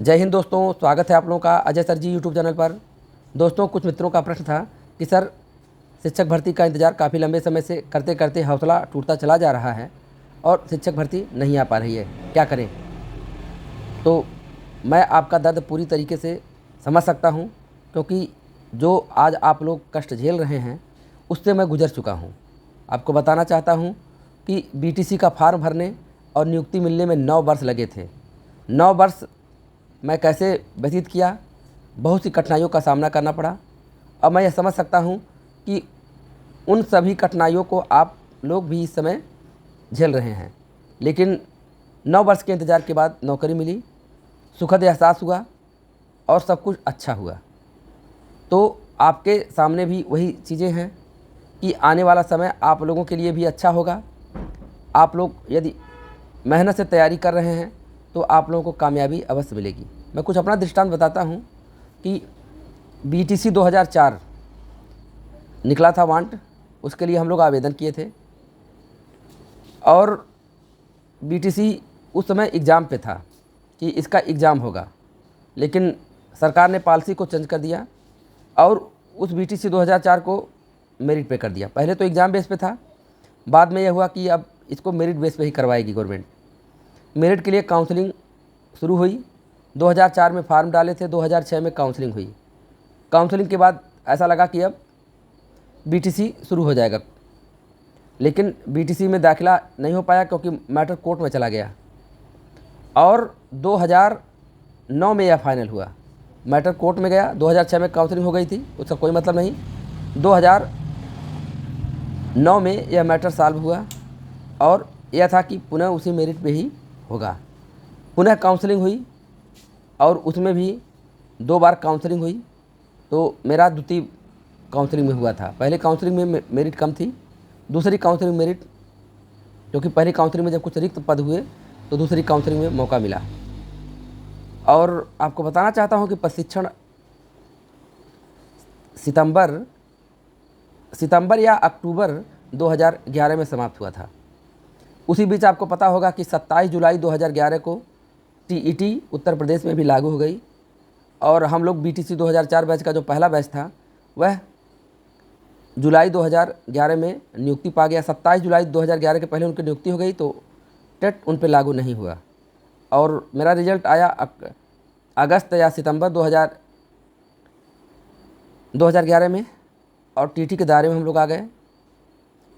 जय हिंद दोस्तों, स्वागत है आप लोगों का अजय सर जी यूट्यूब चैनल पर। दोस्तों, कुछ मित्रों का प्रश्न था कि सर शिक्षक भर्ती का इंतज़ार काफ़ी लंबे समय से करते करते हौसला टूटता चला जा रहा है और शिक्षक भर्ती नहीं आ पा रही है, क्या करें। तो मैं आपका दर्द पूरी तरीके से समझ सकता हूं, क्योंकि जो आज आप लोग कष्ट झेल रहे हैं उससे मैं गुजर चुका हूं। आपको बताना चाहता हूं कि बीटीसी का फार्म भरने और नियुक्ति मिलने में 9 वर्ष लगे थे। 9 वर्ष मैं कैसे व्यतीत किया, बहुत सी कठिनाइयों का सामना करना पड़ा। अब मैं यह समझ सकता हूं कि उन सभी कठिनाइयों को आप लोग भी इस समय झेल रहे हैं, लेकिन 9 वर्ष के इंतज़ार के बाद नौकरी मिली, सुखद एहसास हुआ और सब कुछ अच्छा हुआ। तो आपके सामने भी वही चीज़ें हैं कि आने वाला समय आप लोगों के लिए भी अच्छा होगा। आप लोग यदि मेहनत से तैयारी कर रहे हैं तो आप लोगों को कामयाबी अवश्य मिलेगी। मैं कुछ अपना दृष्टांत बताता हूं कि बीटीसी 2004 निकला था वांट, उसके लिए हम लोग आवेदन किए थे और बीटीसी उस समय एग्ज़ाम पे था कि इसका एग्ज़ाम होगा, लेकिन सरकार ने पॉलिसी को चेंज कर दिया और उस बीटीसी 2004 को मेरिट पे कर दिया। पहले तो एग्ज़ाम बेस पे था, बाद में यह हुआ कि अब इसको मेरिट बेस पे ही करवाएगी गवर्नमेंट। मेरिट के लिए काउंसलिंग शुरू हुई। 2004 में फार्म डाले थे, 2006 में काउंसलिंग हुई। काउंसलिंग के बाद ऐसा लगा कि अब बीटीसी शुरू हो जाएगा, लेकिन बीटीसी में दाखिला नहीं हो पाया क्योंकि मैटर कोर्ट में चला गया और 2009 में यह फाइनल हुआ। मैटर कोर्ट में गया, 2006 में काउंसलिंग हो गई थी, उसका कोई मतलब नहीं। 2009 में यह मैटर सॉल्व हुआ और यह था कि पुनः उसी मेरिट पे ही होगा। पुनः काउंसलिंग हुई और उसमें भी 2 बार काउंसलिंग हुई। तो मेरा द्वितीय काउंसलिंग में हुआ था। पहले काउंसलिंग में मेरिट कम थी, दूसरी काउंसलिंग मेरिट, क्योंकि पहली काउंसलिंग में जब कुछ रिक्त पद हुए तो दूसरी काउंसलिंग में मौका मिला। और आपको बताना चाहता हूं कि प्रशिक्षण सितंबर या अक्टूबर 2011 में समाप्त हुआ था। उसी बीच आपको पता होगा कि 27 जुलाई 2011 को टीईटी उत्तर प्रदेश में भी लागू हो गई और हम लोग बीटीसी 2004 बैच का जो पहला बैच था वह जुलाई 2011 में नियुक्ति पा गया। 27 जुलाई 2011 के पहले उनकी नियुक्ति हो गई, तो टेट उन पर लागू नहीं हुआ और मेरा रिजल्ट आया अगस्त या सितंबर 2011 में और टीटी के दायरे में हम लोग आ गए।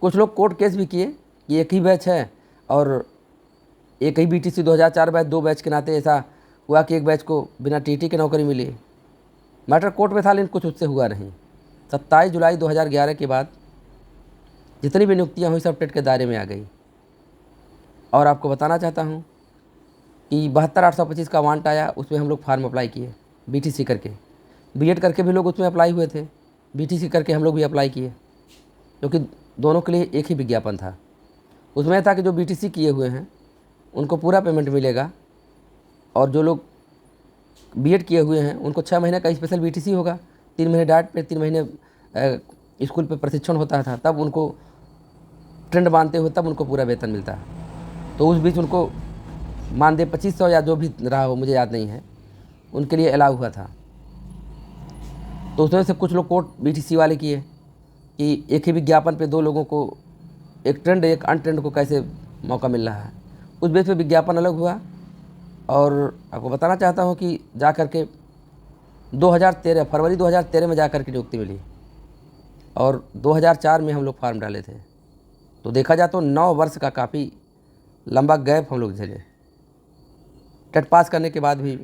कुछ लोग कोर्ट केस भी किए कि एक ही बैच है और एक ही बीटीसी 2004 बैच, 2 बैच के नाते ऐसा हुआ कि एक बैच को बिना टीटी के नौकरी मिली। मैटर कोर्ट में था, लेकिन कुछ उससे हुआ नहीं। 27 जुलाई 2011 के बाद जितनी भी नियुक्तियाँ हुई सब टेट के दायरे में आ गई। और आपको बताना चाहता हूँ कि 72,825 का वांट आया, उसमें हम लोग फार्म अप्लाई किए बीटीसी करके। बीएड करके भी लोग उसमें अप्लाई हुए थे, बीटीसी करके हम लोग भी अप्लाई किए, क्योंकि दोनों के लिए एक ही विज्ञापन था। उसमें था कि जो बीटीसी किए हुए हैं उनको पूरा पेमेंट मिलेगा और जो लोग बीएड किए हुए हैं उनको 6 महीने का स्पेशल बीटीसी होगा, 3 महीने डाइट पे, 3 महीने स्कूल पे प्रशिक्षण होता था, तब उनको ट्रेंड बांधते हुए तब उनको पूरा वेतन मिलता है। तो उस बीच उनको मानदेय 2500 या जो भी रहा हो, मुझे याद नहीं है, उनके लिए अलाउ हुआ था। तो उसमें से कुछ लोग कोर्ट बीटीसी वाले किए कि एक ही विज्ञापन पे 2 लोगों को, एक ट्रेंड एक अनट्रेंड को कैसे मौका मिल रहा है। उस बेस पे विज्ञापन अलग हुआ और आपको बताना चाहता हूँ कि जा कर के 2013 फरवरी 2013 में जा कर के नियुक्ति मिली और 2004 में हम लोग फार्म डाले थे। तो देखा जाए तो 9 वर्ष का काफ़ी लंबा गैप हम लोग झेले। टेट पास करने के बाद भी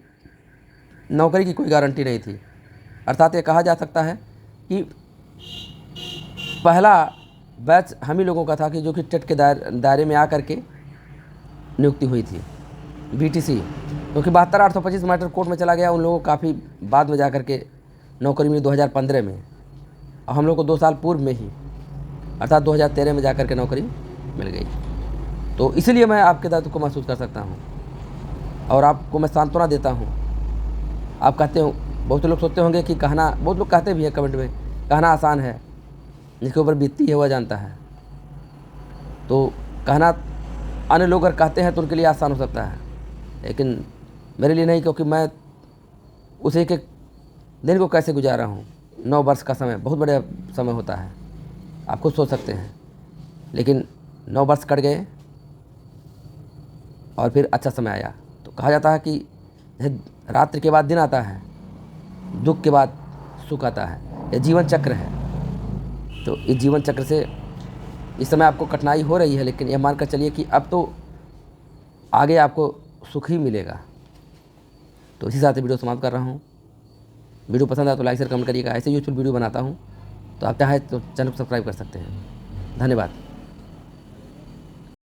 नौकरी की कोई गारंटी नहीं थी। अर्थात ये कहा जा सकता है कि पहला बैच हम ही लोगों का था कि जो कि टेट के दायरे में आकर के नियुक्ति हुई थी बीटीसी, क्योंकि 72,825 मैटर कोर्ट में चला गया। उन लोगों को काफ़ी बाद में जाकर के नौकरी मिली 2015 में और हम लोग को 2 साल पूर्व में ही, अर्थात 2013 में जाकर के नौकरी मिल गई। तो इसीलिए मैं आपके दर्द को महसूस कर सकता हूँ और आपको मैं सांत्वना देता हूँ। आप कहते हो, बहुत लोग सोचते होंगे कि कहना, बहुत लोग कहते भी हैं कमेंट में, कहना आसान है, जिसके ऊपर बीतती है वह जानता है। तो कहना अन्य लोग अगर कहते हैं तो उनके लिए आसान हो सकता है, लेकिन मेरे लिए नहीं, क्योंकि मैं उस एक एक दिन को कैसे गुजारा हूँ। 9 वर्ष का समय बहुत बड़ा समय होता है, आप खुद सोच सकते हैं। लेकिन 9 वर्ष कट गए और फिर अच्छा समय आया। तो कहा जाता है कि रात्रि के बाद दिन आता है, दुख के बाद सुख आता है, यह जीवन चक्र है। तो इस जीवन चक्र से इस समय आपको कठिनाई हो रही है, लेकिन यह मानकर चलिए कि अब तो आगे आपको सुख ही मिलेगा। तो इसी साथ वीडियो समाप्त कर रहा हूँ। वीडियो पसंद आया तो लाइक शेयर कमेंट करिएगा। ऐसे यूजफुल वीडियो बनाता हूँ, तो आप चाहे तो चैनल को सब्सक्राइब कर सकते हैं। धन्यवाद।